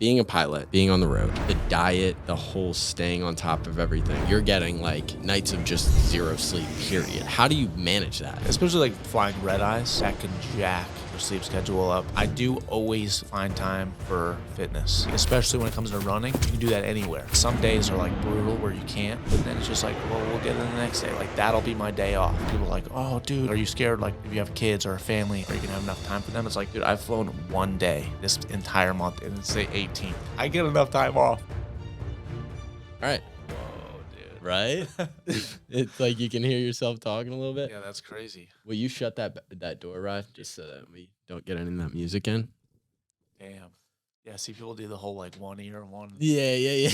being a pilot, being on the road, the diet, the whole staying on top of everything, you're getting like nights of just zero sleep, period. How do you manage that? Especially like flying red eyes, that can jack your sleep schedule up. I do always find time for fitness, especially when it comes to running. You can do that anywhere. Some days are like brutal where you can't, but then it's just like, well, we'll get it the next day. Like that'll be my day off. People are like, oh, dude, are you scared? Like if you have kids or a family, are you gonna have enough time for them? It's like, dude, I've flown one day this entire month, and it's the 18th. I get enough time off. All right. Whoa, dude. Right? It's like you can hear yourself talking a little bit. Yeah, that's crazy. Will you shut that door, Rod, just so that we don't get any of that music in? Damn. Yeah, see, people do the whole like one ear, one. Yeah.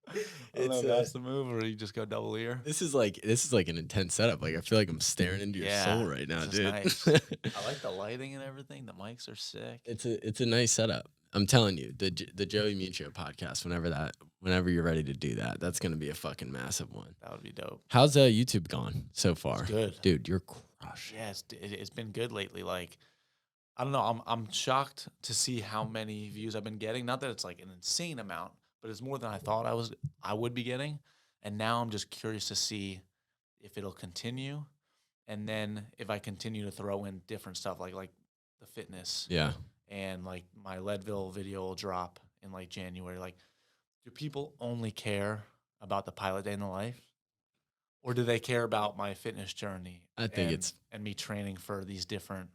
I don't know if that's the move, or you just go double ear. This is like an intense setup. Like I feel like I'm staring into your soul right now, this is dude. nice. I like the lighting and everything. The mics are sick. It's a nice setup. I'm telling you, the Joey Miuccio podcast. Whenever you're ready to do that, that's gonna be a fucking massive one. That would be dope. How's YouTube gone so far? It's good, dude. You're crushing. Yeah, it's been good lately. Like, I don't know. I'm shocked to see how many views I've been getting. Not that it's like an insane amount, but it's more than I thought I would be getting. And now I'm just curious to see if it'll continue, and then if I continue to throw in different stuff like the fitness. Yeah. And like my Leadville video will drop in like January. Like, do people only care about the pilot day in the life, or do they care about my fitness journey? I think and me training for these different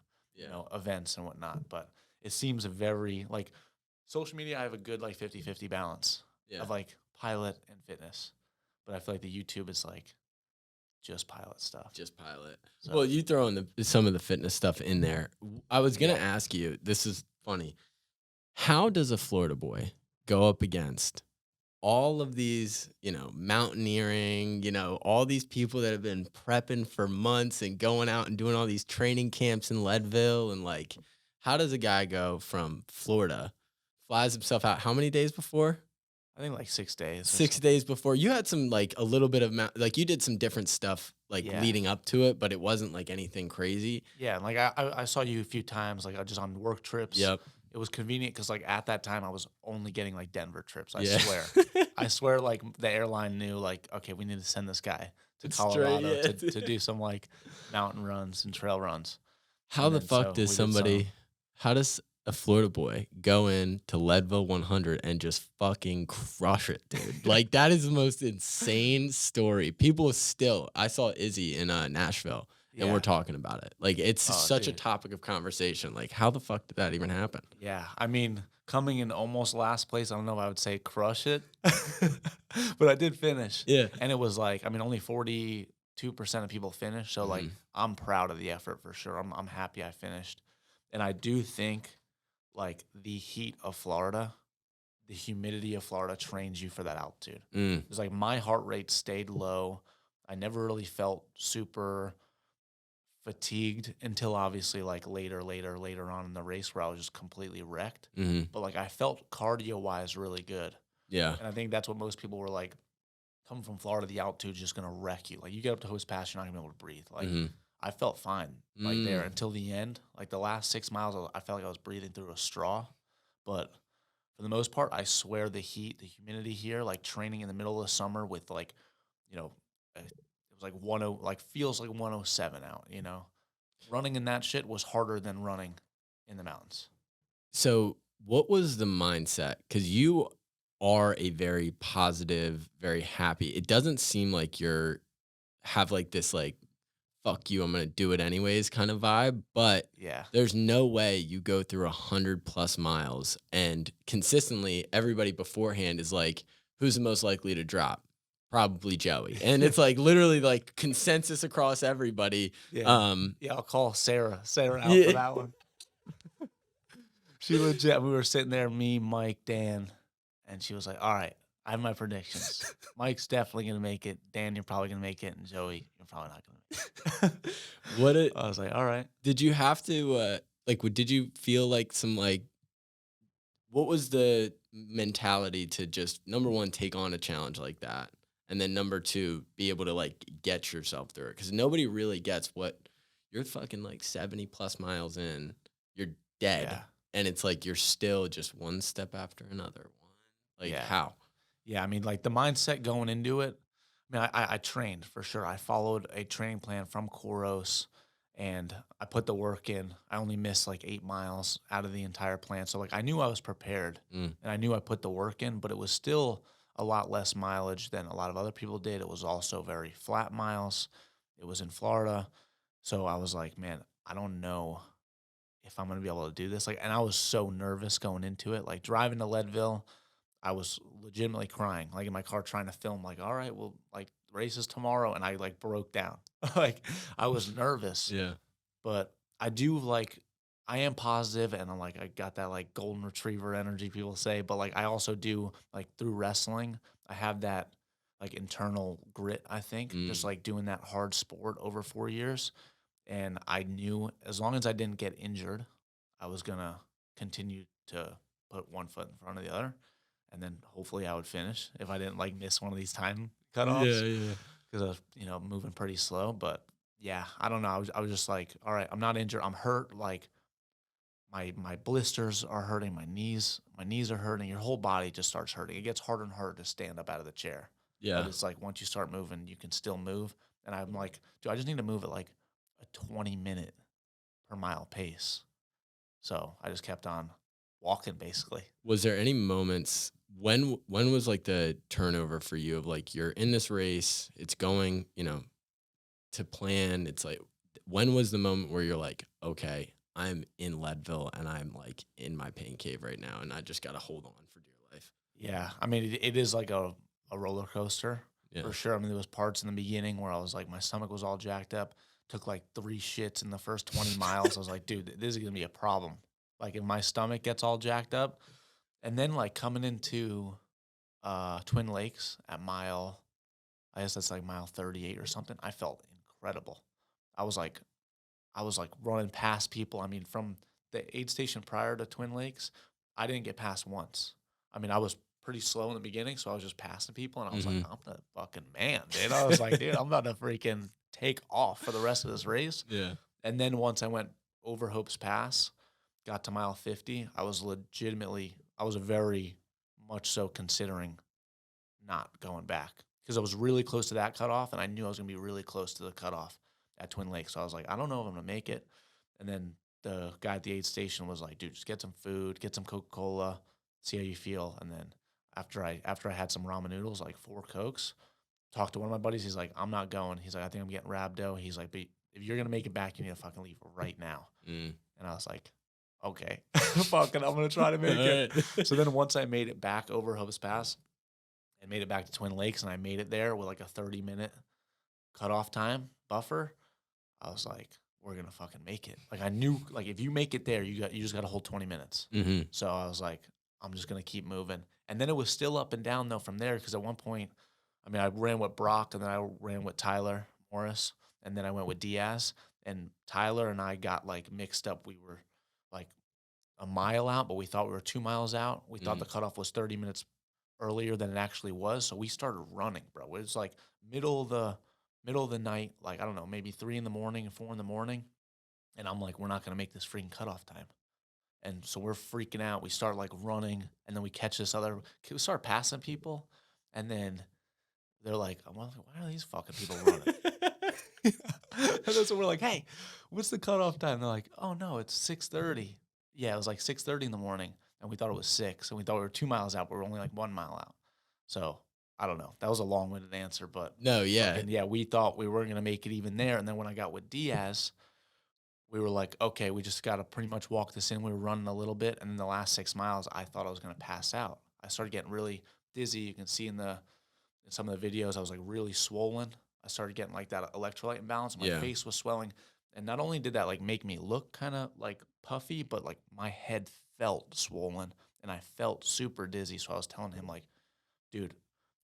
events and whatnot. But it seems very like social media. I have a good like 50-50 balance of like pilot and fitness, but I feel like the YouTube is like just pilot stuff. Just pilot. So. Well, you throw in some of the fitness stuff in there. I was going to ask you, this is funny. How does a Florida boy go up against all of these, mountaineering, all these people that have been prepping for months and going out and doing all these training camps in Leadville? And like, how does a guy go from Florida, flies himself out how many days before? I think like 6 days. 6 days before. You had some like a little bit of you did some different stuff leading up to it, but it wasn't like anything crazy. Yeah, like I saw you a few times, like just on work trips. Yep. It was convenient because like at that time I was only getting like Denver trips. I swear like the airline knew like, okay, we need to send this guy to Colorado to do some like mountain runs and trail runs. How the fuck how does a Florida boy go into Leadville 100 and just fucking crush it, dude? Like that is the most insane story. People still, I saw Izzy in Nashville and we're talking about it. Like it's such a topic of conversation. Like how the fuck did that even happen? Yeah. I mean, coming in almost last place, I don't know if I would say crush it, but I did finish. Yeah. And it was like, I mean, only 42% of people finished. So like, I'm proud of the effort for sure. I'm happy I finished. And I do think like the heat of Florida, the humidity of Florida trains you for that altitude. It's like my heart rate stayed low. I never really felt super fatigued until obviously like later on in the race where I was just completely wrecked. But like I felt cardio wise really good. Yeah. And I think that's what most people were like, coming from Florida, the altitude is just going to wreck you. Like you get up to Host Pass, you're not going to be able to breathe. Like I felt fine like there until the end. Like the last 6 miles, I felt like I was breathing through a straw. But for the most part, I swear the heat, the humidity here, like training in the middle of the summer with like, it was like 10, like feels like 107 out, Running in that shit was harder than running in the mountains. So what was the mindset? Because you are a very positive, very happy. It doesn't seem like have like this like, fuck you, I'm going to do it anyways kind of vibe. But there's no way you go through 100+ miles and consistently everybody beforehand is like, who's the most likely to drop? Probably Joey. And it's like literally like consensus across everybody. I'll call Sarah out for that one. She legit, we were sitting there, me, Mike, Dan, and she was like, all right, I have my predictions. Mike's definitely going to make it. Dan, you're probably going to make it. And Joey, you're probably not going to make it. I was like, all right. Did you have to, did you feel like some, like, what was the mentality to just, number one, take on a challenge like that? And then number two, be able to, like, get yourself through it? Because nobody really gets what, you're fucking, like, 70+ miles in. You're dead. and it's like you're still just one step after another one. Like, Yeah. how? Yeah, I mean, like, the mindset going into it, I mean, I trained for sure. I followed a training plan from Koros, and I put the work in. I only missed, like, 8 miles out of the entire plan, so, like, I knew I was prepared, Mm, and I knew I put the work in, but it was still a lot less mileage than a lot of other people did. It was also very flat miles. It was in Florida, so I was like, "Man, I don't know if I'm gonna be able to do this." Like, and I was so nervous going into it, like, driving to Leadville, I was legitimately crying, like, in my car trying to film, like, "All right, well, like, race is tomorrow," and I, like, broke down. Like, I was nervous, yeah. but I do, like, I am positive, and I'm, like, I got that, like, golden retriever energy, people say, but, like, I also do, like, through wrestling, I have that, like, internal grit, I think, just, Mm, like, doing that hard sport over 4 years, and I knew as long as I didn't get injured, I was gonna continue to put one foot in front of the other, and then hopefully I would finish if I didn't like miss one of these time yeah, cutoffs yeah. because I was, moving pretty slow. But yeah, I don't know. I was just like, all right, I'm not injured. I'm hurt. Like my blisters are hurting. My knees are hurting. Your whole body just starts hurting. It gets harder and harder to stand up out of the chair. But Yeah. it's like once you start moving, you can still move. And I'm like, dude, I just need to move at like a 20-minute per mile pace. So I just kept on walking basically. Was there any moments when was like the turnover for you of like you're in this race, it's going, to plan. It's like when was the moment where you're like, okay, I'm in Leadville and I'm like in my pain cave right now and I just gotta hold on for dear life. Yeah, I mean, it is like a roller coaster Yeah. for sure. I mean, there was parts in the beginning where I was like, my stomach was all jacked up. Took like 3 shits in the first 20 miles. I was like, dude, this is gonna be a problem. Like, if my stomach gets all jacked up, and then like coming into Twin Lakes at mile, I guess that's like mile 38 or something. I felt incredible. I was like, I was like running past people. I mean, from the aid station prior to Twin Lakes, I didn't get past once. I mean, I was pretty slow in the beginning, so I was just passing people, and I was like, Mhm. I'm the fucking man, dude. I was like, dude, I'm about to freaking take off for the rest of this race. Yeah. And then once I went over Hope's Pass, got to mile 50, I was very much so considering not going back because I was really close to that cutoff, and I knew I was gonna be really close to the cutoff at Twin Lakes. So I was like, I don't know if I'm gonna make it. And then the guy at the aid station was like, dude, just get some food, get some Coca Cola, see how you feel. And then after I had some ramen noodles, like 4 Cokes, talked to one of my buddies. He's like, I'm not going. He's like, I think I'm getting rhabdo. He's like, but if you're gonna make it back, you need to fucking leave right now. Mm. And I was like, okay, fucking, I'm gonna try to make it. Alright. So then once I made it back over Hope's Pass and made it back to Twin Lakes, and I made it there with like a 30-minute cutoff time buffer, I was like, we're gonna fucking make it. Like, I knew, like, if you make it there, you just gotta hold 20 minutes. Mhm. So I was like, I'm just gonna keep moving. And then it was still up and down though from there because at one point, I mean, I ran with Brock and then I ran with Tyler Morris and then I went with Diaz, and Tyler and I got like mixed up. We were like a mile out, but we thought we were 2 miles out. We thought Mm. the cutoff was 30 minutes earlier than it actually was. So we started running, bro. It was like middle of the night, like I don't know, maybe 3 in the morning, 4 in the morning. And I'm like, we're not gonna make this freaking cutoff time. And so we're freaking out. We start like running, and then we catch this other. We start passing people, and then they're like, "Why are these fucking people running?" And then so we're like, "Hey, what's the cutoff time?" They're like, "Oh no, it's 6:30." Yeah, it was like 6:30 in the morning, and we thought it was 6, and we thought we were 2 miles out, but we're only like 1 mile out. So I don't know. That was a long-winded answer, but No, yeah. fucking yeah, we thought we weren't gonna make it even there. And then when I got with Diaz, we were like, okay, we just gotta pretty much walk this in. We were running a little bit, and then the last 6 miles, I thought I was gonna pass out. I started getting really dizzy. You can see in some of the videos, I was like really swollen. I started getting like that electrolyte imbalance. My Yeah. face was swelling. And not only did that like make me look kind of like puffy, but like my head felt swollen and I felt super dizzy. So I was telling him like, dude,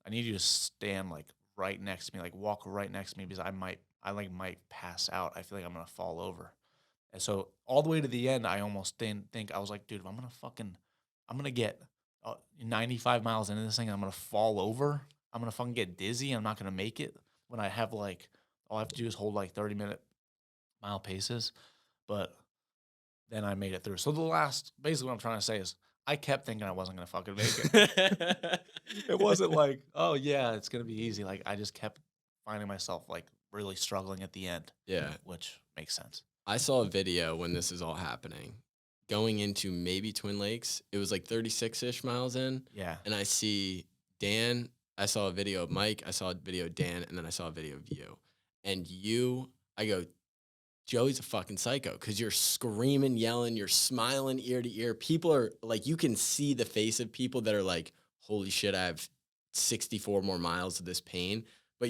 I need you to stand like right next to me, like walk right next to me because I might pass out. I feel like I'm gonna fall over. And so all the way to the end, I almost didn't think I was like, dude, I'm gonna get 95 miles into this thing, and I'm gonna fall over. I'm gonna fucking get dizzy. I'm not gonna make it when I have like all I have to do is hold like 30-minute mile paces. But then I made it through. So basically what I'm trying to say is I kept thinking I wasn't gonna fucking make it. It wasn't like, oh yeah, it's gonna be easy. Like I just kept finding myself like really struggling at the end, Yeah. which makes sense. I saw a video when this is all happening, going into maybe Twin Lakes. It was like 36-ish miles in, Yeah. and I see Dan. I saw a video of Mike. I saw a video of Dan, and then I saw a video of you. And you, I go, Joey's a fucking psycho because you're screaming, yelling, you're smiling ear to ear. People are like, you can see the face of people that are like, holy shit, I have 64 more miles of this pain. But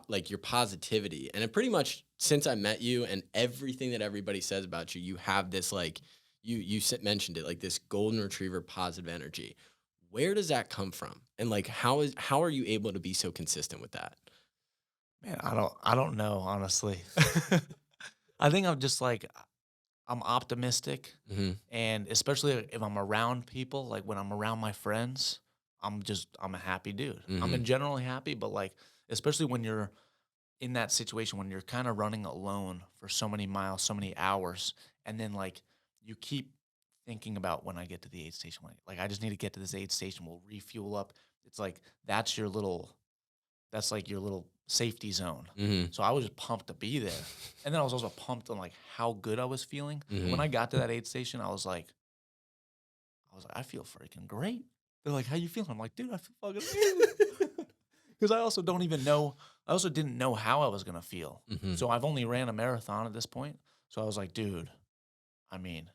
like your positivity, and it pretty much since I met you and everything that everybody says about you, you have this like mentioned it, like this golden retriever positive energy. Where does that come from? And like how are you able to be so consistent with that? Man, I don't know, honestly. I think I'm just like I'm optimistic, Hmm. and especially if I'm around people, like when I'm around my friends, I'm a happy dude. I'm Hmm. in generally happy, but like especially when you're in that situation when you're kind of running alone for so many miles, so many hours, and then like you keep thinking about when I get to the aid station, like I just need to get to this aid station, we'll refuel up. It's like that's like your little safety zone. Hmm. So I was just pumped to be there. And then I was also pumped on like how good I was feeling. And when Hmm. I got to that aid station, I feel freaking great. They're like, how you feeling? I'm like, dude, I feel fucking amazing. Because I also don't even know, I also didn't know how I was going to feel. Hmm. So I've only ran a marathon at this point. So I was like, dude, I mean,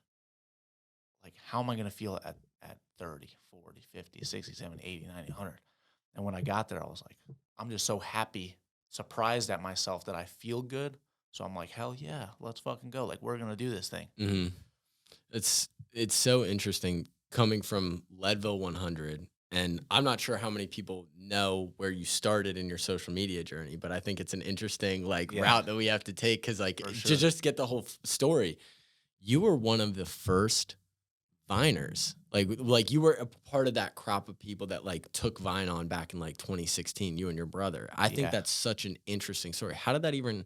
like, how am I going to feel at 30, 40, 50, 60, 70, 80, 90, 100? And when I got there, I was like, I'm just so happy, surprised at myself that I feel good. So I'm like, hell yeah, let's fucking go. Like, we're going to do this thing. Hmm. It's so interesting coming from Leadville 100, and I'm not sure how many people know where you started in your social media journey, but I think it's an interesting like Yeah, route that we have to take because like for to sure. just get the whole story. You were one of the first Viners, like you were a part of that crop of people that like took Vine on back in like 2016. You and your brother. I think Yeah. that's such an interesting story. How did that even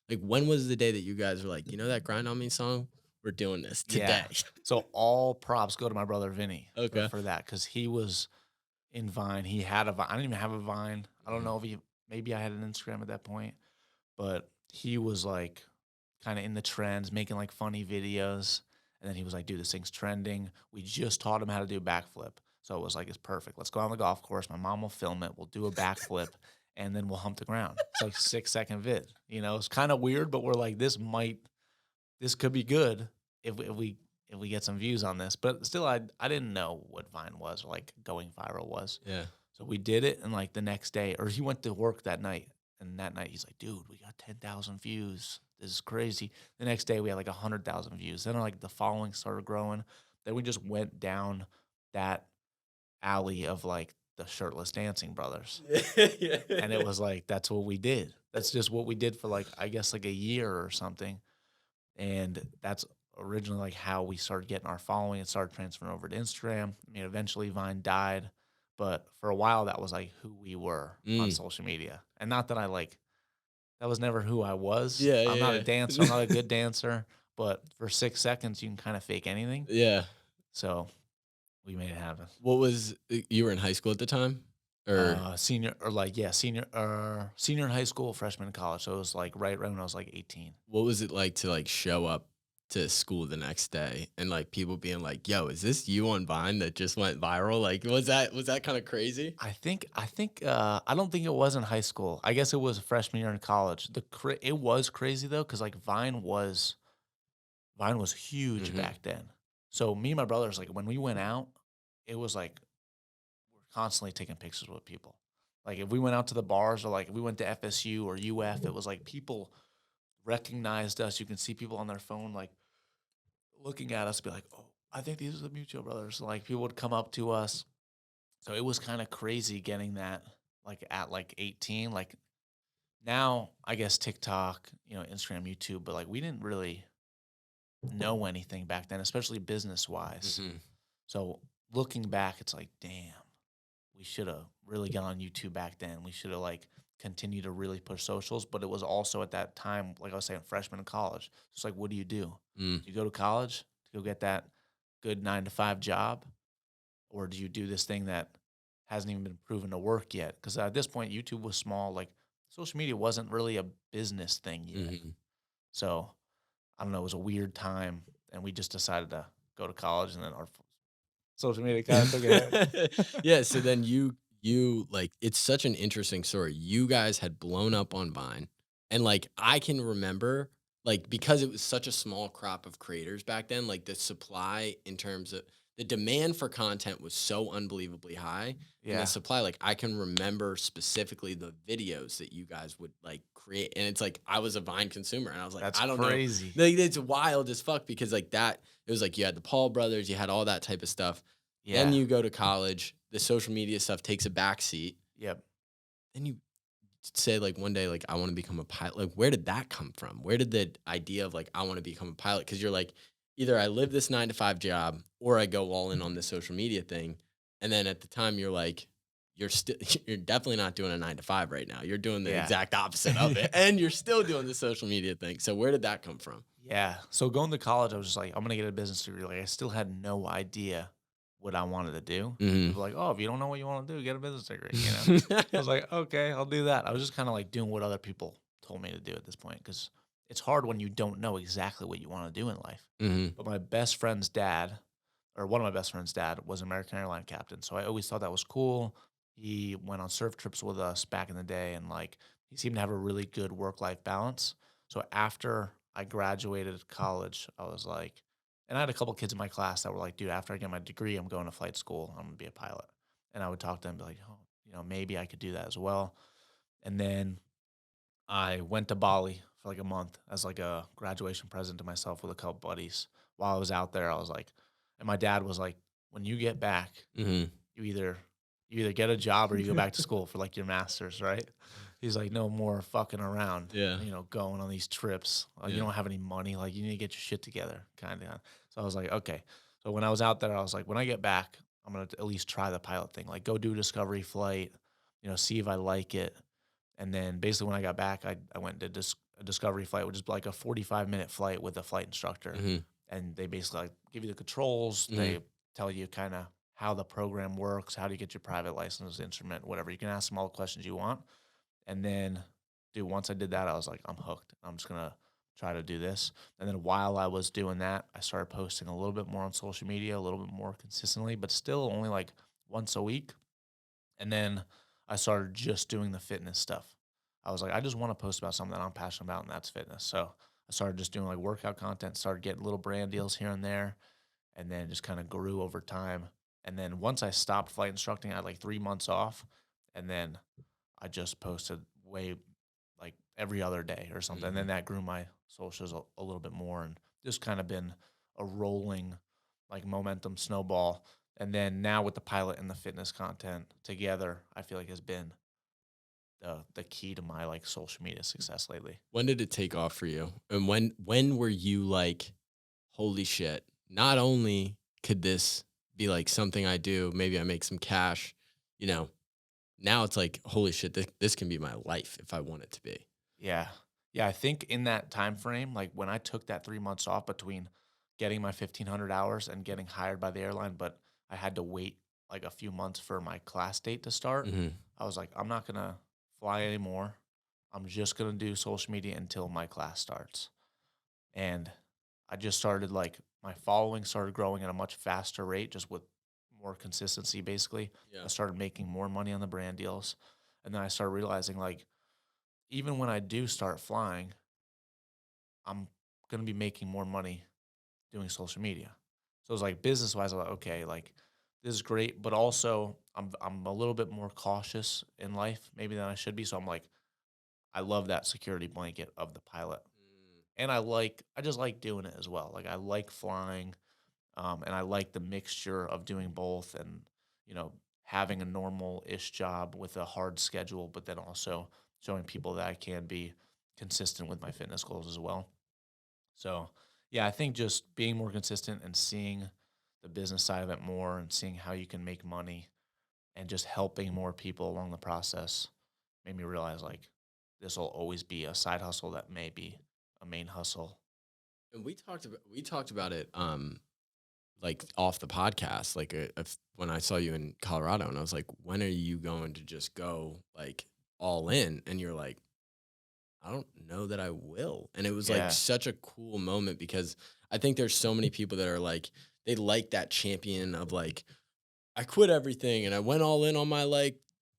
like? When was the day that you guys were like, you know, that Grind on Me song? We're doing this Yeah. today. So all props go to my brother Vinny Okay. for that because he was in Vine. He had a Vine. I didn't even have a Vine. I don't Mhm. know if maybe I had an Instagram at that point, but he was like kind of in the trends, making like funny videos. And then he was like, dude, this thing's trending. We just taught him how to do a backflip. So it was like, it's perfect. Let's go on the golf course. My mom will film it. We'll do a backflip and then we'll hump the ground. It's like 6 second vid. You know, it's kind of weird, but we're like, this could be good if we get some views on this. But still, I didn't know what Vine was or like going viral was. Yeah. So we did it, and like the next day, or he went to work that night, and that night he's like, "Dude, we got 10,000 views. This is crazy." The next day we had like 100,000 views. Then like the following started growing. Then we just went down that alley of like the shirtless dancing brothers, and it Yeah. was like that's what we did. That's just what we did for like I guess like a year or something, and that's originally like how we started getting our following. It started transferring over to Instagram. I mean, eventually Vine died, but for a while that was like who we were on Mm. social media. And not that I like that was never who I was. Yeah, I'm not a yeah, dancer. I'm yeah. not a good dancer, but for 6 seconds you can kind of fake anything. Yeah. So we made it happen. What was you were in high school at the time? Or Senior or like yeah, senior in high school, freshman in college. So it was like right when I was like 18. what was it like to like show up to school the next day and like people being like, "Yo, is this you on Vine that just went viral?" Like was that kind of crazy? I don't think it was in high school. I guess it was freshman year in college. It was crazy though, because like Vine was huge Mhm. back then. So me and my brothers, like when we went out, it was like we're constantly taking pictures with people. Like if we went out to the bars or like if we went to FSU or UF, it was like people recognized us. You can see people on their phone like looking at us, be like, "Oh, I think these are the Miuccio brothers." Like people would come up to us. So it was kind of crazy getting that like at like 18. Like now, I guess TikTok, Instagram, YouTube, but like we didn't really know anything back then, especially business wise. Mhm. So looking back, it's like, damn, we should have really got on YouTube back then. We should have like continue to really push socials. But it was also at that time, like I was saying, freshman in college. It's like, what do? Do Mm. you go to college to go get that good 9 to 5 job, or do you do this thing that hasn't even been proven to work yet? Because at this point, YouTube was small. Like social media wasn't really a business thing yet. Mhm. So I don't know. It was a weird time, and we just decided to go to college, and then our social media kind of took a hit. Yeah, so then you like it's such an interesting story. You guys had blown up on Vine, and like I can remember like because it was such a small crop of creators back then, like the supply in terms of the demand for content was so unbelievably high, and the Yeah, supply, like I can remember specifically the videos that you guys would like create, and it's like I was a Vine consumer, and I was like, that's I don't know, crazy. like it's wild as fuck because like that it was like you had the Paul brothers, you had all that type of stuff. Then Yeah. you go to college, the social media stuff takes a back seat. Yep. Then you say like one day, like, I want to become a pilot. Like, where did that come from? Where did the idea of like, I want to become a pilot? Cause you're like, either I live this 9 to 5 job or I go all in on this social media thing. And then at the time you're like, you're still, you're definitely not doing a 9 to 5 right now. You're doing the Yeah. exact opposite of it. And you're still doing the social media thing. So where did that come from? Yeah. So going to college, I was just like, I'm gonna get a business degree. Like I still had no idea what I wanted to do. Hmm. People were like, oh, if you don't know what you want to do, get a business degree. I was like, okay, I'll do that. I was just kind of like doing what other people told me to do at this point because it's hard when you don't know exactly what you want to do in life. Hmm. But my best friend's dad, or one of my best friend's dad, was an American airline captain. So I always thought that was cool. He went on surf trips with us back in the day, and like he seemed to have a really good work life balance. So after I graduated college, I was like, and I had a couple kids in my class that were like, dude, after I get my degree, I'm going to flight school. I'm gonna be a pilot. And I would talk to them, be like, oh, maybe I could do that as well. And then I went to Bali for like a month as like a graduation present to myself with a couple buddies. While I was out there, I was like, and my dad was like, when you get back, Hmm. you either get a job or you go back to school for like your master's, right? He's like, no more fucking around, Yeah. going on these trips. You Yeah. don't have any money. Like you need to get your shit together, kind of. So I was like, okay. So when I was out there, I was like, when I get back, I'm gonna at least try the pilot thing. Like go do a discovery flight, see if I like it. And then basically when I got back, I went to a discovery flight, which is like a 45-minute flight with a flight instructor. Hmm. And they basically like give you the controls. Hmm. They tell you kind of how the program works, how do you get your private license, instrument, whatever. You can ask them all the questions you want. And then, dude, once I did that, I was like, I'm hooked. I'm just gonna try to do this. And then while I was doing that, I started posting a little bit more on social media, a little bit more consistently, but still only like once a week. And then I started just doing the fitness stuff. I was like, I just want to post about something that I'm passionate about, and that's fitness. So I started just doing like workout content, started getting little brand deals here and there, and then just kind of grew over time. And then once I stopped flight instructing, I had like 3 months off, and then I just posted way like every other day or something. And then Hmm. that grew my socials a little bit more, and just kind of been a rolling like momentum snowball. And then now with the pilot and the fitness content together, I feel like has been the key to my like social media success lately. When did it take off for you? And when were you like, holy shit, not only could this be like something I do, maybe I make some cash, you know, now it's like, holy shit, this can be my life if I want it to be. Yeah. Yeah, I think in that time frame, like when I took that 3 months off between getting my 1,500 hours and getting hired by the airline, but I had to wait like a few months for my class date to start. Hmm. I was like, I'm not gonna fly anymore. I'm just gonna do social media until my class starts. And I just started like my following started growing at a much faster rate, just with more consistency, basically. Yeah. I started making more money on the brand deals. And then I started realizing like even when I do start flying, I'm gonna be making more money doing social media. So it's like business wise, I'm like, okay, like this is great, but also I'm a little bit more cautious in life maybe than I should be. So I'm like, I love that security blanket of the pilot. And I just like doing it as well. Like I like flying, and I like the mixture of doing both and, you know, having a normal ish job with a hard schedule, but then also showing people that I can be consistent with my fitness goals as well. So, yeah, I think just being more consistent and seeing the business side of it more and seeing how you can make money and just helping more people along the process made me realize like this will always be a side hustle that may be a main hustle. And we talked about it like off the podcast, like if, when I saw you in Colorado, and I was like, when are you going to just go like all in? And you're like, I don't know that I will. And it was like Yeah. such a cool moment because I think there's so many people that are like, they like that champion of like, I quit everything and I went all in on my like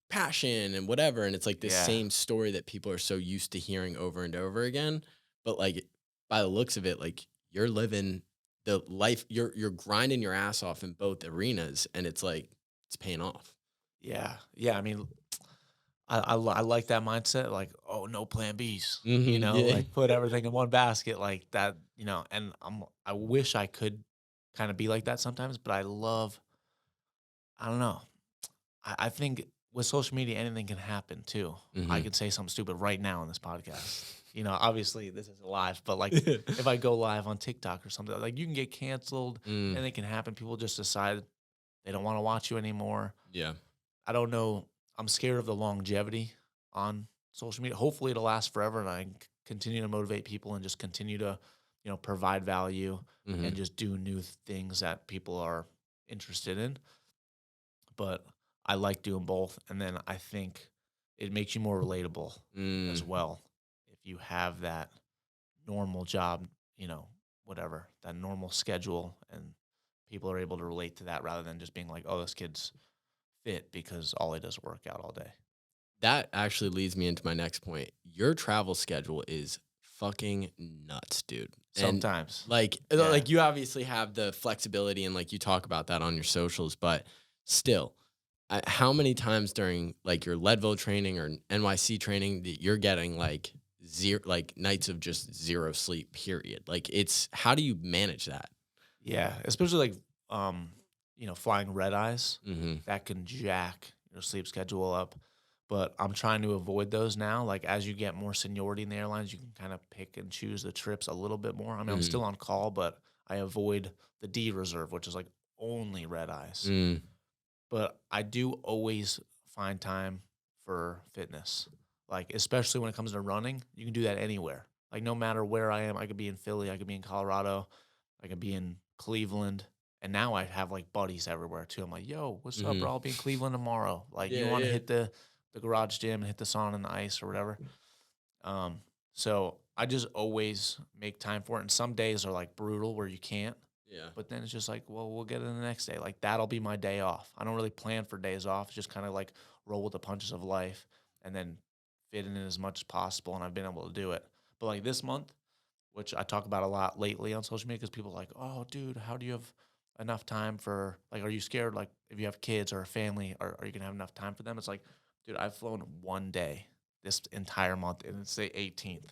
passion and whatever. And it's like this Yeah. same story that people are so used to hearing over and over again. But like by the looks of it, like you're living the life, you're grinding your ass off in both arenas, and it's like it's paying off. Yeah. Yeah. I mean, I like that mindset. Like, oh, no plan Bs. Yeah. Like put everything in one basket, like that. And I wish I could kind of be like that sometimes, but I love. I don't know. I think with social media, anything can happen too. I Hmm. could say something stupid right now on this podcast. Obviously this is live, but like if I go live on TikTok or something, like you can get canceled. Mm, Anything can happen. People just decide they don't want to watch you anymore. yeah. I don't know. I'm scared of the longevity on social media. Hopefully it'll last forever and I can continue to motivate people and just continue to, provide value and Hmm. just do new things that people are interested in. But I like doing both. And then I think it makes you more relatable as Mm. well. If you have that normal job, you know, whatever, that normal schedule, and people are able to relate to that rather than just being like, oh, this kid's fit because all he does is work out all day. That actually leads me into my next point. Your travel schedule is fucking nuts, dude. And Sometimes. Yeah. like you obviously have the flexibility and like you talk about that on your socials, but still, how many times during like your Leadville training or NYC training that you're getting like zero, like nights of just zero sleep, period? Like it's, how do you manage that? Yeah. Especially like, flying red eyes Hmm. that can jack your sleep schedule up. But I'm trying to avoid those now. Like as you get more seniority in the airlines, you can kind of pick and choose the trips a little bit more. I mean, I'm Hmm. still on call, but I avoid the D reserve, which is like only red eyes. Mm. But I do always find time for fitness. Like especially when it comes to running, you can do that anywhere. Like no matter where I am, I could be in Philly, I could be in Colorado, I could be in Cleveland. And now I have like buddies everywhere too. I'm like, yo, what's up, Hmm. bro? I'll be in Cleveland tomorrow. Like, you Yeah, want to yeah. hit the garage gym and hit the sauna and the ice or whatever. So I just always make time for it. And some days are like brutal where you can't. Yeah. But then it's just like, well, we'll get it the next day. Like that'll be my day off. I don't really plan for days off. It's just kind of like roll with the punches of life and then fit in as much as possible. And I've been able to do it. But like this month, which I talk about a lot lately on social media, because people are like, oh, dude, how do you have enough time for, like, are you scared, like, if you have kids or a family, are you going to have enough time for them? It's like, dude, I've flown one day this entire month, and it's the 18th,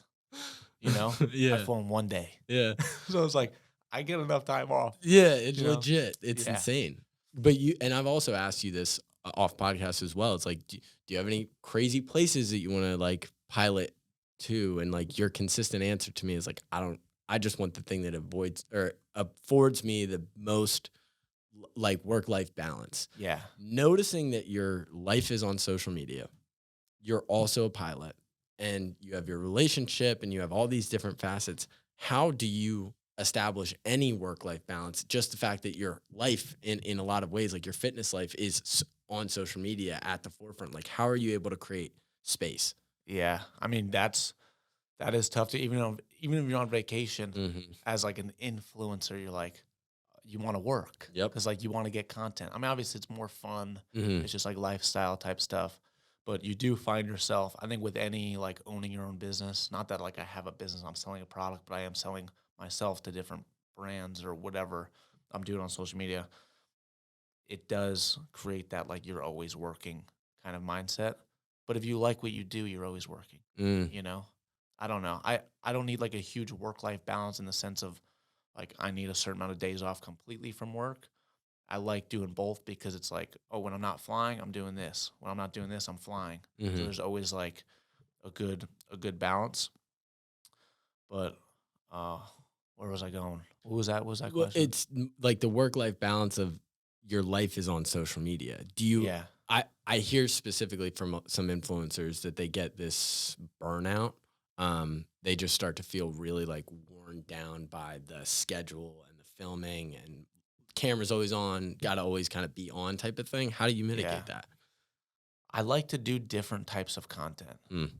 you know? I've Yeah. flown one day. Yeah. So it's like, I get enough time off, Yeah, it's you know? legit. It's Yeah. insane. But you, and I've also asked you this off podcast as well. It's like, do you have any crazy places that you want to like pilot to? And like your consistent answer to me is like, I don't. I just want the thing that avoids or affords me the most like work life balance. Yeah. Noticing that your life is on social media, you're also a pilot, and you have your relationship, and you have all these different facets. How do you establish any work life balance? Just the fact that your life, in a lot of ways, like your fitness life, is on social media at the forefront. Like, how are you able to create space? Yeah. I mean, that is tough to, even if you're on vacation Hmm. as like an influencer, you're like, you want to work Yep. because like you want to get content. I mean, obviously it's more fun. Hmm. It's just like lifestyle type stuff. But you do find yourself, I think, with any like owning your own business, not that like I have a business, I'm selling a product, but I am selling myself to different brands or whatever I'm doing on social media. It does create that like you're always working kind of mindset. But if you like what you do, you're always working, Mm. you know? I don't know. I don't need like a huge work life balance in the sense of like I need a certain amount of days off completely from work. I like doing both because it's like, oh, when I'm not flying, I'm doing this. When I'm not doing this, I'm flying. So Hmm. there's always like a good balance. But uh where was I going? What was that Well, question? it's like the work life balance of your life is on social media. Do you Yeah. I hear specifically from some influencers that they get this burnout. They just start to feel really like worn down by the schedule and the filming and cameras always on, got to always kind of be on type of thing. How do you Yeah. mitigate that? I like to do different types of content, Mm,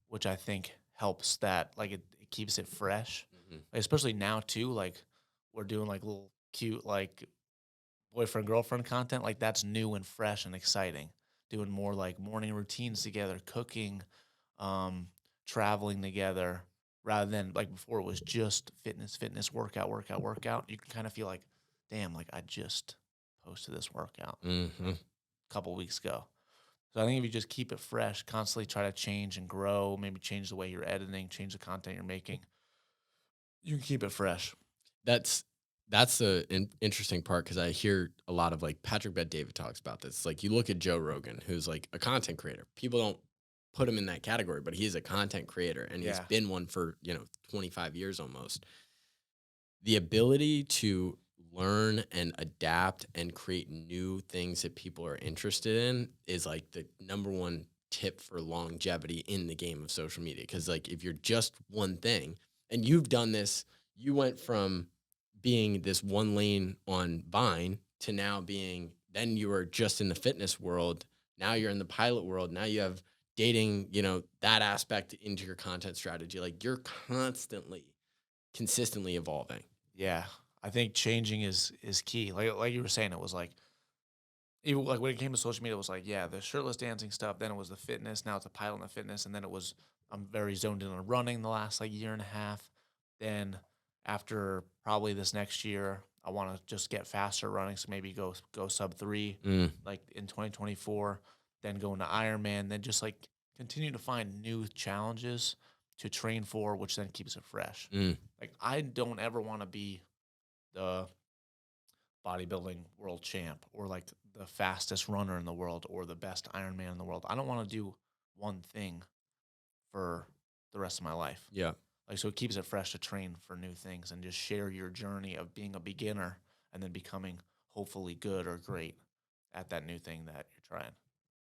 which I think helps that, like, it keeps it fresh, mhm. like, especially now too, like, we're doing, like, little cute, like, boyfriend, girlfriend content, like, that's new and fresh and exciting. Doing more, like, morning routines together, cooking, um, traveling together, rather than, like, before it was just fitness, fitness, workout, workout, workout. You can kinda feel like, "Damn, like, I just posted this workout, Mhm. like, a couple weeks ago." So I think if you just keep it fresh, constantly try to change and grow, maybe change the way you're editing, change the content you're making, you can keep it fresh. That's that's the interesting part because I hear a lot of like Patrick Bet David talks about this. Like you look at Joe Rogan, who's like a content creator. People don't put him in that category, but he's a content creator and he's Yeah. been one for 25 years almost. The ability to learn and adapt and create new things that people are interested in is like the number one tip for longevity in the game of social media. Cause like if you're just one thing and you've done this, you went from being this one lane on Vine to now being, then you were just in the fitness world. Now you're in the pilot world. Now you have dating, that aspect into your content strategy. Like you're constantly, consistently evolving. Yeah. I think changing is key. Like you were saying, it was like even like when it came to social media, it was like, yeah, the shirtless dancing stuff, then it was the fitness, now it's a pilot in the fitness, and then it was I'm very zoned in on running the last like year and a half. Then after probably this next year, I want to just get faster running, so maybe go sub 3 Mm, like in 2024, then go into Ironman, then just like continue to find new challenges to train for, which then keeps it fresh. mm. Like I don't ever want to be the bodybuilding world champ or like the fastest runner in the world or the best Ironman in the world. I don't want to do one thing for the rest of my life. Yeah. Like, so it keeps it fresh to train for new things and just share your journey of being a beginner and then becoming hopefully good or great at that new thing that you're trying.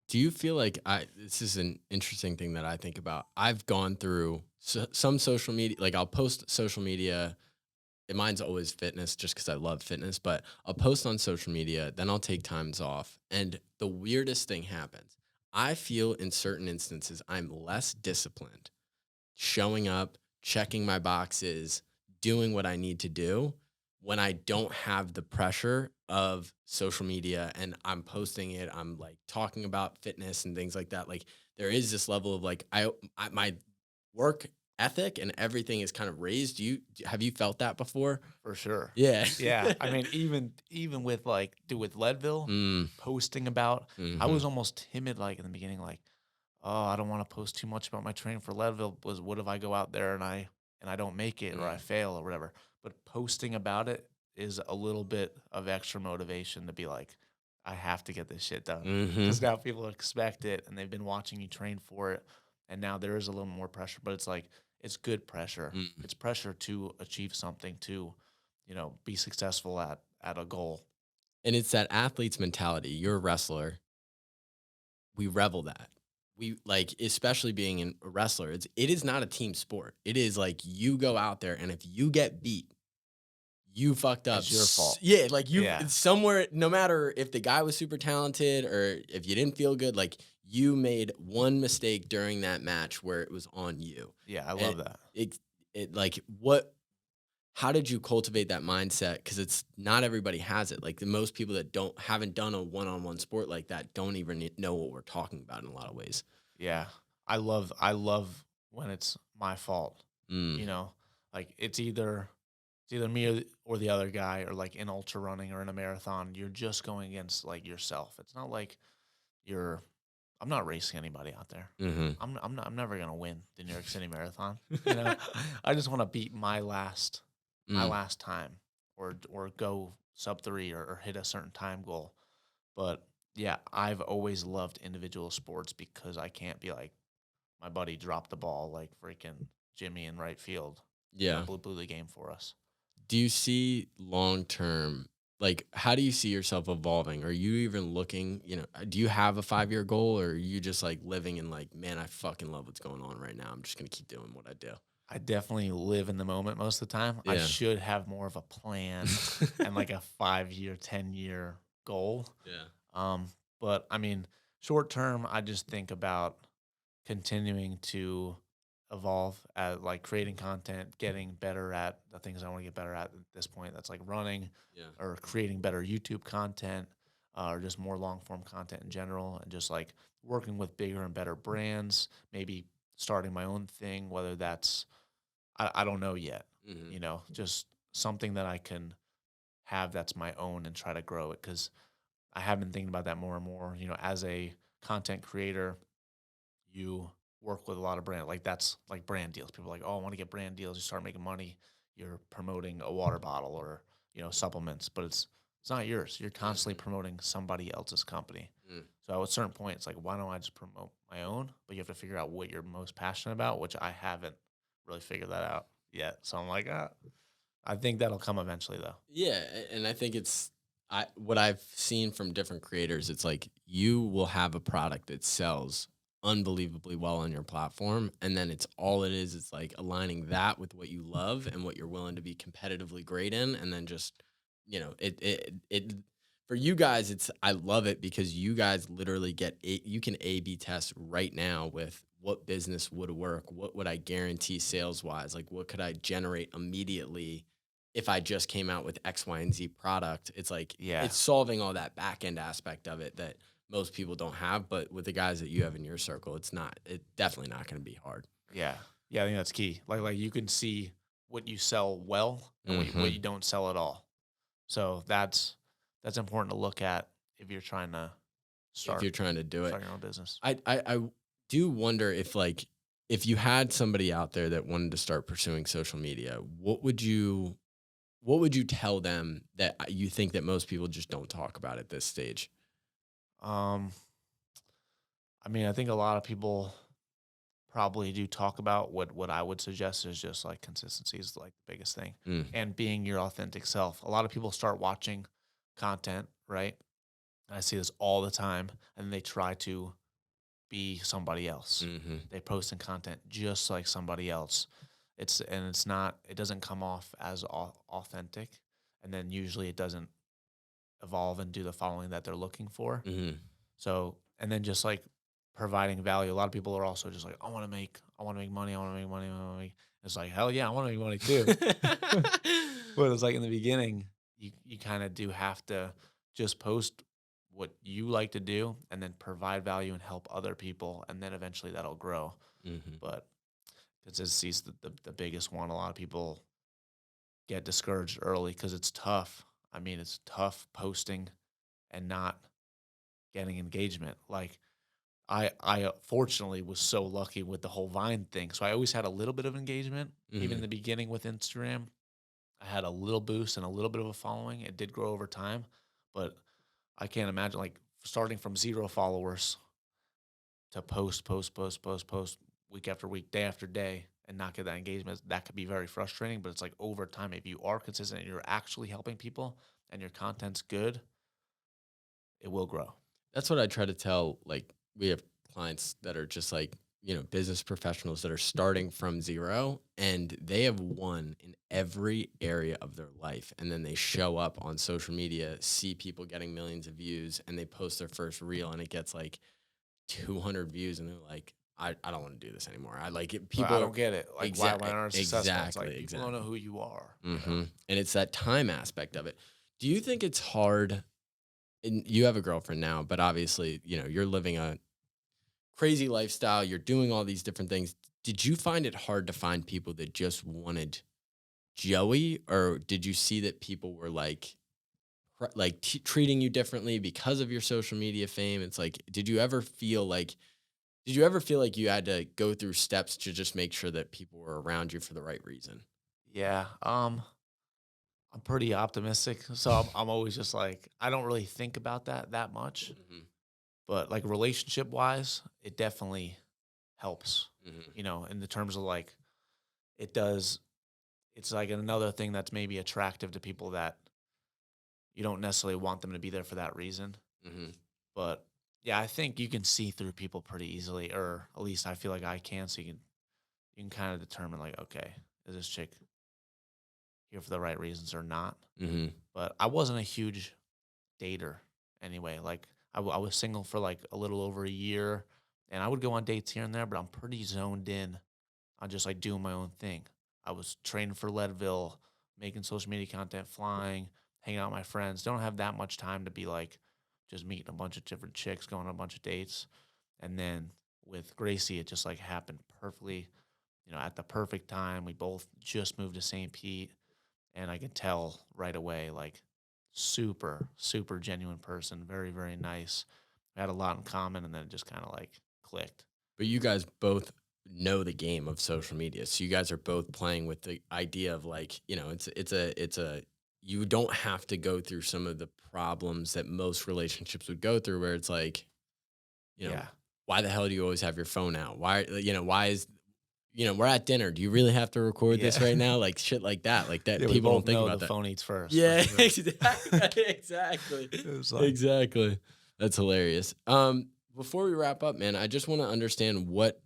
Do you feel like this is an interesting thing that I think about. I've gone through some social media, like I'll post social media. And mine's always fitness just because I love fitness, but I'll post on social media, then I'll take times off. And the weirdest thing happens. I feel in certain instances, I'm less disciplined showing up, checking my boxes, doing what I need to do when I don't have the pressure of social media and I'm posting it, I'm like talking about fitness and things like that. Like there is this level of like my work ethic and everything is kind of raised. Have you felt that before? For sure. Yeah. Yeah, I mean, even with like, dude, with Leadville, mm, posting about, I hmm. was almost timid, like in the beginning, like, oh, I don't want to post too much about my training for Leadville. Was what if I go out there and I don't make it or I Mm, fail or whatever? But posting about it is a little bit of extra motivation to be like, I have to get this shit done hmm. because now people expect it and they've been watching you train for it, and now there is a little more pressure. But it's like it's good pressure. Mm. It's pressure to achieve something, to be successful at a goal. And it's that athlete's mentality. You're a wrestler. We revel that. We like, especially being a wrestler, it is not a team sport. It is like you go out there and if you get beat, you fucked up. It's your fault. Yeah, like you Yeah. somewhere, no matter if the guy was super talented or if you didn't feel good, like you made one mistake during that match where it was on you. Yeah, I And love that. it like what how did you cultivate that mindset? Because it's not everybody has it. Like the most people that haven't done a one-on-one sport like that don't even know what we're talking about in a lot of ways. Yeah. I love when it's my fault, Mm, you know? Like it's either me or the other guy, or like in ultra running or in a marathon, you're just going against like yourself. It's not like you're I'm not racing anybody out there. mhm, I'm never going to win the New York City Marathon, you know? I just want to beat my mm. last time, or go sub 3, or hit a certain time goal. But yeah, I've always loved individual sports because I can't be like my buddy dropped the ball like freaking Jimmy in right field, Yeah. blew the game for us. Do you see long term? Like, how do you see yourself evolving? Are you even looking, do you have a 5-year goal, or are you just like living in like, man, I fucking love what's going on right now. I'm just going to keep doing what I do. I definitely live in the moment most of the time. I Yeah. should have more of a plan and like a 5-year, 10-year goal. Yeah. Um, but I mean, short term, I just think about continuing to evolve at like creating content, getting better at the things I want to get better at this point. That's like running Yeah. or creating better YouTube content, or just more long form content in general, and just like working with bigger and better brands, maybe starting my own thing, whether that's, I don't know yet, Hmm. just something that I can have that's my own and try to grow it. Cause I have been thinking about that more and more, as a content creator, you work with a lot of brand like that's like brand deals. People are like, oh, I want to get brand deals. You start making money. You're promoting a water bottle or supplements, but it's not yours. You're constantly Hmm. promoting somebody else's company. Mm. So at a certain point, it's like, why don't I just promote my own? But you have to figure out what you're most passionate about, which I haven't really figured that out yet. So I'm like, I think that'll come eventually, though. Yeah, and I think it's what I've seen from different creators, it's like you will have a product that sells unbelievably well on your platform, and then it's all it is, it's like aligning that with what you love and what you're willing to be competitively great in, and then just, it for you guys, it's I love it because you guys literally you can A/B test right now with what business would work, what would I guarantee sales wise, like what could I generate immediately if I just came out with X, Y, and Z product. It's like Yeah. it's solving all that back end aspect of it that most people don't have. But with the guys that you have in your circle, it's definitely not going to be hard. Yeah. Yeah, I think that's key. Like you can see what you sell well and what Hmm. you don't sell at all. So that's important to look at if you're trying to If start you're trying to do it, start your own business. I do wonder if you had somebody out there that wanted to start pursuing social media, what would you tell them that you think that most people just don't talk about at this stage? Um I mean, I think a lot of people probably do talk about what I would suggest is just like consistency is like the biggest thing, Mm, and being your authentic self. A lot of people start watching content, right? I see this all the time, and they try to be somebody else. hmm. They post in content just like somebody else. It's not, it doesn't come off as authentic, and then usually it doesn't evolve and do the following that they're looking for. Hmm. So, and then just like providing value. A lot of people are also just like, I want to make money, I want to make money, I want to make. It's like, hell yeah, I want to make money too. But it's like in the beginning, you kind of do have to just post what you like to do and then provide value and help other people, and then eventually that'll grow. Hmm. But consistency is the biggest one. A lot of people get discouraged early because it's tough. I mean, it's tough posting and not getting engagement. Like I fortunately was so lucky with the whole Vine thing. So I always had a little bit of engagement. Even in Hmm. the beginning with Instagram, I had a little boost and a little bit of a following. It did grow over time, but I can't imagine like starting from 0 followers to post week after week, day after day, and not get that engagement. That could be very frustrating, but it's like over time, if you are consistent and you're actually helping people and your content's good, it will grow. That's what I try to tell. Like, we have clients that are just like, business professionals that are starting from zero and they have won in every area of their life. And then they show up on social media, see people getting millions of views, and they post their first reel and it gets like 200 views. And they're like, I don't want to do this anymore. I like it. But People I are don't get it. Like, why aren't I successful? It's like exactly, people don't know exactly. who you are. And it's that time aspect of it. Do you think it's hard? And you have a girlfriend now, but obviously, you're living a crazy lifestyle. You're doing all these different things. Did you find it hard to find people that just wanted Joey, or did you see that people were like, treating you differently because of your social media fame? It's like, did you ever feel like you had to go through steps to just make sure that people were around you for the right reason? Yeah. I'm pretty optimistic, so I'm always just like I don't really think about that much. Hmm. But like relationship wise, it definitely helps. Hmm. In the terms of like it does. It's like another thing that's maybe attractive to people that you don't necessarily want them to be there for that reason. Hmm. But yeah, I think you can see through people pretty easily, or at least I feel like I can. So you can kind of determine like, okay, is this chick here for the right reasons or not? Hmm. But I wasn't a huge dater anyway. Like I was single for like a little over a year, and I would go on dates here and there, but I'm pretty zoned in on just like doing my own thing. I was training for Leadville, making social media content, flying, hanging out with my friends. Don't have that much time to be like just meeting a bunch of different chicks, going on a bunch of dates. And then with Gracie, it just like happened perfectly, at the perfect time. We both just moved to St. Pete, and I could tell right away, like super, super genuine person, very, very nice. We had a lot in common, and then it just kind of like clicked. But you guys both know the game of social media. So you guys are both playing with the idea of like, it's a you don't have to go through some of the problems that most relationships would go through where it's like, you know, Yeah. why the hell do you always have your phone out? Why is we're at dinner. Do you really have to record this Yeah. right now? Like shit like that. Like that Yeah, we people don't both think know about the that. phone eats first for Yeah, sure. exactly. It was like, Exactly. That's hilarious. Before we wrap up, man, I just want to understand what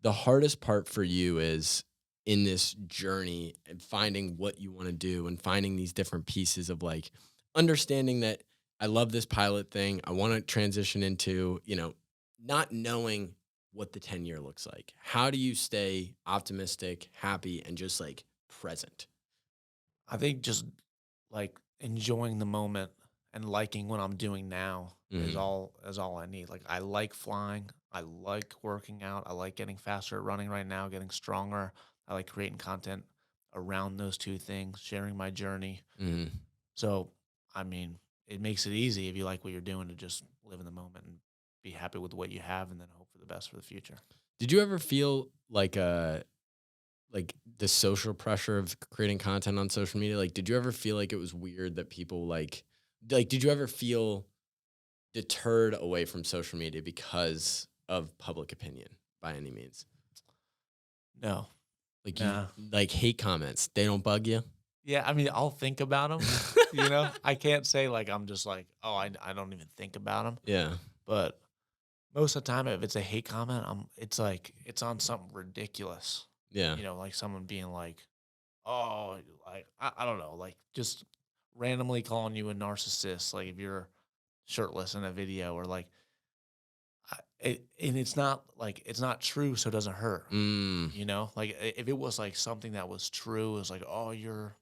the hardest part for you is in this journey and finding what you want to do and finding these different pieces of like understanding that I love this pilot thing. I want to transition into, not knowing what the 10-year looks like. How do you stay optimistic, happy, and just like present? I think just like enjoying the moment and liking what I'm doing now is Hmm. all I need. Like I like flying, I like working out, I like getting faster at running right now, getting stronger. I like creating content around those two things, sharing my journey. Hmm. So, I mean, it makes it easy if you like what you're doing to just live in the moment and be happy with what you have and then hope for the best for the future. Did you ever feel like the social pressure of creating content on social media? Like, did you ever feel like it was weird that people did you ever feel deterred away from social media because of public opinion by any means? No. Like you Nah. like hate comments, they don't bug you? Yeah, I mean, I'll think about them. I can't say like I'm just like, oh, I don't even think about them. Yeah. But most of the time, if it's a hate comment, it's like it's on something ridiculous. Yeah. Like someone being like, oh, like I don't know, like just randomly calling you a narcissist, like if you're shirtless in a video, or like, and it's not like it's not true, so it doesn't hurt. Mm. Like if it was like something that was true, it was like, oh, you're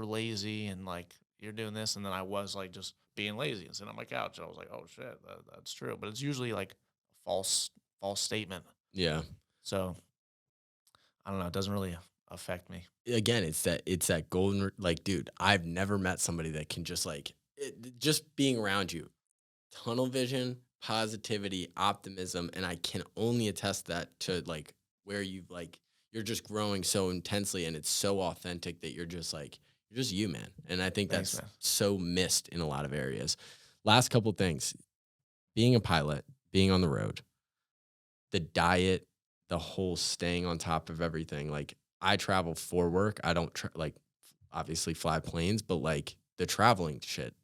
lazy and like you're doing this, and then I was like just being lazy and sitting on my couch. I was like, oh shit, that's true. But it's usually like a false statement. Yeah. So I don't know. It doesn't really affect me. Again, it's that like, dude, I've never met somebody that can just just being around you, tunnel vision, positivity, optimism, and I can only attest that to like where you're just growing so intensely and it's so authentic that you're just you, man. And I think Thanks, that's man. so missed in a lot of areas. Last couple things, being a pilot, being on the road, the diet, the whole staying on top of everything. Like I travel for work. I don't obviously fly planes, but like the traveling shit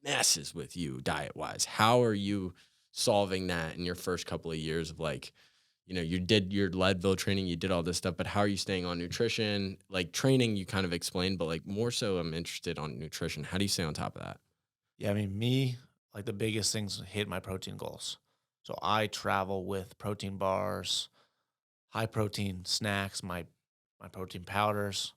messes with you diet wise. How are you solving that in your first couple of years of like, you did your Leadville training, you did all this stuff, but how are you staying on nutrition? Like training, you kind of explained, but like more so, I'm interested on nutrition. How do you stay on top of that? Yeah, I mean, me, like the biggest things hit my protein goals. So I travel with protein bars, high protein snacks, my protein powders,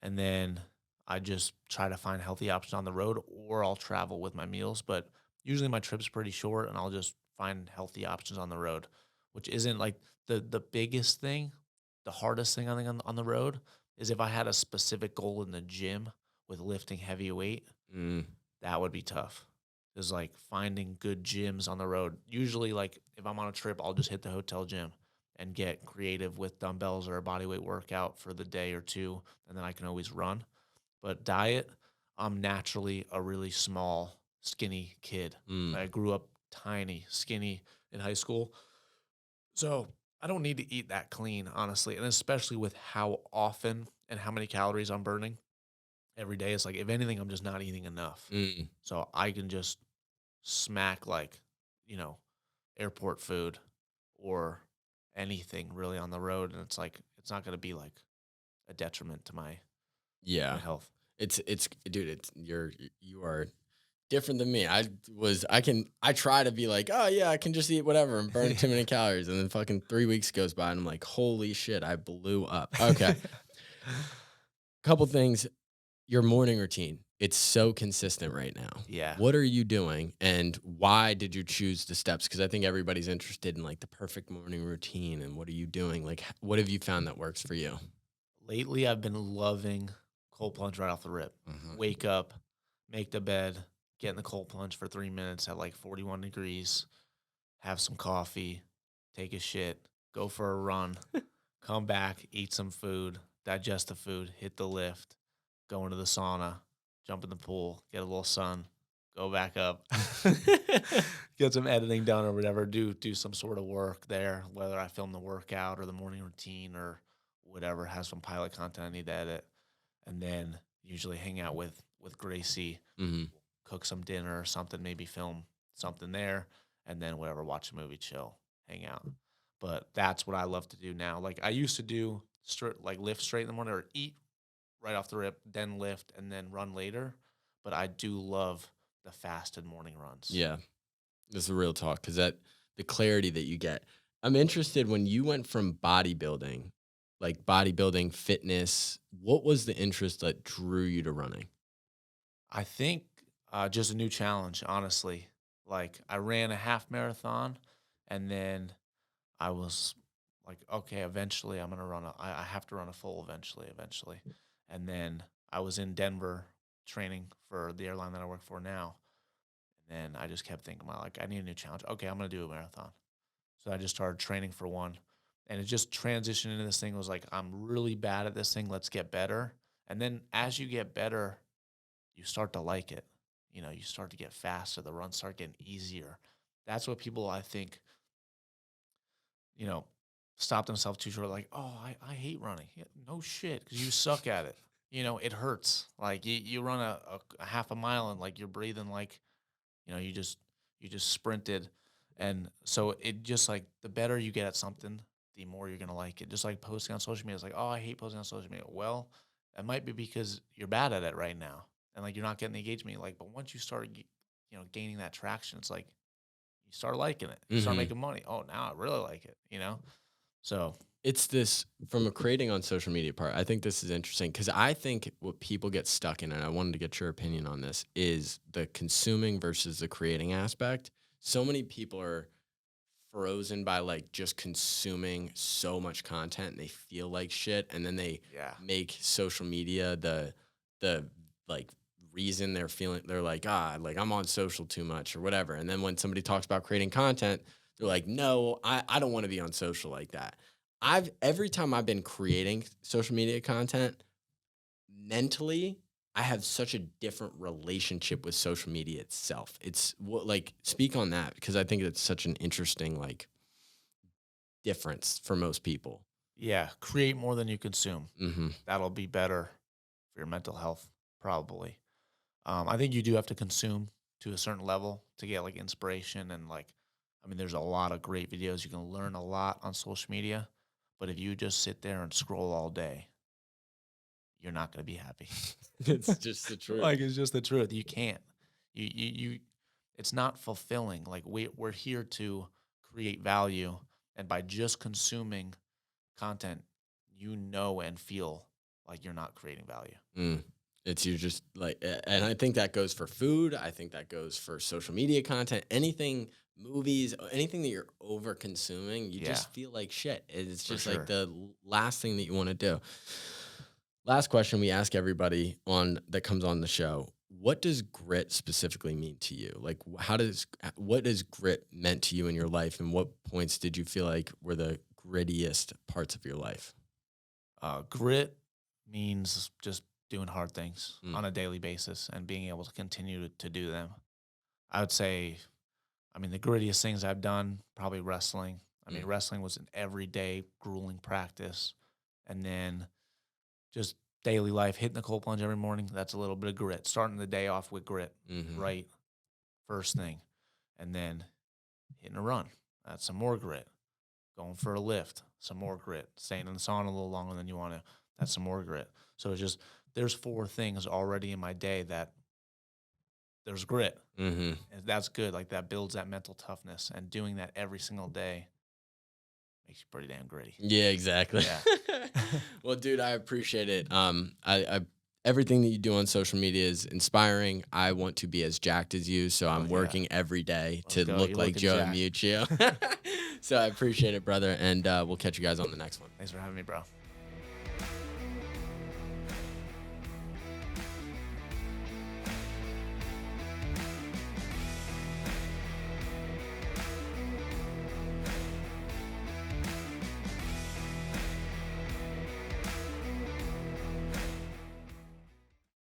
and then I just try to find healthy options on the road, or I'll travel with my meals. But usually my trip's pretty short, and I'll just find healthy options on the road, which isn't like the biggest thing. The hardest thing I think on the road is if I had a specific goal in the gym with lifting heavy weight, Mm, that would be tough. Is like finding good gyms on the road. Usually, like if I'm on a trip, I'll just hit the hotel gym and get creative with dumbbells or a bodyweight workout for the day or two, and then I can always run. But diet, I'm naturally a really small, skinny kid. mm, I grew up tiny, skinny in high school. So I don't need to eat that clean, honestly. And especially with how often and how many calories I'm burning. every day. It's like, if anything, I'm just not eating enough. Mm. So I can just smack like, you know, airport food or anything really on the road. And it's like, it's not going to be like a detriment to my Yeah. health. It's dude, you are different than me. I try to be like, oh yeah, I can just eat whatever and burn too many calories. And then fucking 3 weeks goes by and I'm like, holy shit, I blew up. Okay. Couple things. Your morning routine. It's so consistent right now. Yeah. What are you doing and why did you choose the steps? Because I think everybody's interested in like the perfect morning routine and what are you doing? Like what have you found that works for you? Lately, I've been loving cold plunge right off the rip. Uh-huh. Wake up, make the bed, get in the cold plunge for 3 minutes at like 41 degrees, have some coffee, take a shit, go for a run, come back, eat some food, digest the food, hit the lift, go into the sauna, jump in the pool, get a little sun, go back up, get some editing done or whatever, do some sort of work there, whether I film the workout or the morning routine or whatever, has some pilot content I need to edit, and then usually hang out with Gracie, Hmm. cook some dinner or something, maybe film something there, and then whatever, watch a movie, chill, hang out. But that's what I love to do now. Like I used to do like lift straight in the morning or eat right off the rip, then lift and then run later. But I do love the fasted morning runs. Yeah. This is a real talk because that the clarity that you get. I'm interested when you went from bodybuilding, like bodybuilding, fitness, what was the interest that drew you to running? I think just a new challenge, honestly. Like I ran a half marathon and then I was like, okay, eventually I'm gonna I have to run a full eventually. And then I was in Denver training for the airline that I work for now. And then I just kept thinking, "Well, like, I need a new challenge. Okay, I'm gonna do a marathon." So I just started training for one. And it just transitioned into this thing. It was like, I'm really bad at this thing. Let's get better. And then as you get better, you start to like it. You know, you start to get faster. The runs start getting easier. That's what people, I think, you know, stop themselves too short. Like, oh, I hate running. Yeah, no shit, because you suck at it. You know, it hurts. Like you run a half a mile and like you're breathing like, you know, you just sprinted. And so it just like the better you get at something, the more you're gonna like it. Just like posting on social media. It's like, oh, I hate posting on social media. Well, that might be because you're bad at it right now. And like you're not getting the engagement you like. But once you start gaining that traction, it's like you start liking it. You start Hmm. making money. Oh, now I really like it, you know? So It's this from a creating on social media part. I think this is interesting because I think what people get stuck in, and I wanted to get your opinion on this, is the consuming versus the creating aspect. So many people are frozen by like just consuming so much content and they feel like shit and then they yeah. make social media the like reason they're feeling they're like like I'm on social too much or whatever and then when somebody talks about creating content they're like no I don't want to be on social like that. I've every time I've been creating social media content mentally I have such a different relationship with social media itself. It's what like speak on that because I think it's such an interesting like difference for most people. Yeah. Create more than you consume. Mhm. That'll be better for your mental health, probably. I think you do have to consume to a certain level to get like inspiration and like, I mean, there's a lot of great videos. You can learn a lot on social media, but if you just sit there and scroll all day, you're not going to be happy. It's just the truth. Like it's just the truth. You can't. You. It's not fulfilling. Like we're here to create value, and by just consuming content, you know and feel like you're not creating value. Mm. It's you just like and I think that goes for food, I think that goes for social media content, anything, movies, anything that you're over consuming, you Yeah, just feel like shit. It's for just like sure. the last thing that you wanna do. Last question we ask everybody on that comes on the show. What does grit specifically mean to you? Like what does grit meant to you in your life and what points did you feel like were the grittiest parts of your life? Grit means just doing hard things Mm, on a daily basis and being able to continue to do them. I would say, I mean, the grittiest things I've done, probably wrestling. I mean, mm, wrestling was an everyday grueling practice. And then just daily life, hitting the cold plunge every morning, that's a little bit of grit. Starting the day off with grit, right? First thing. And then hitting a run, that's some more grit. Going for a lift, some more grit. Staying in the sauna a little longer than you want to, that's some more grit. So it's just, there's 4 things already in my day that there's grit. And that's good. Like that builds that mental toughness. And doing that every single day makes you pretty damn gritty. Yeah, exactly. Yeah. Well, dude, I appreciate it. I everything that you do on social media is inspiring. I want to be as jacked as you, so I'm working every day to look You're like looking Joe jacked. Miuccio. So I appreciate it, brother, and we'll catch you guys on the next one. Thanks for having me, bro.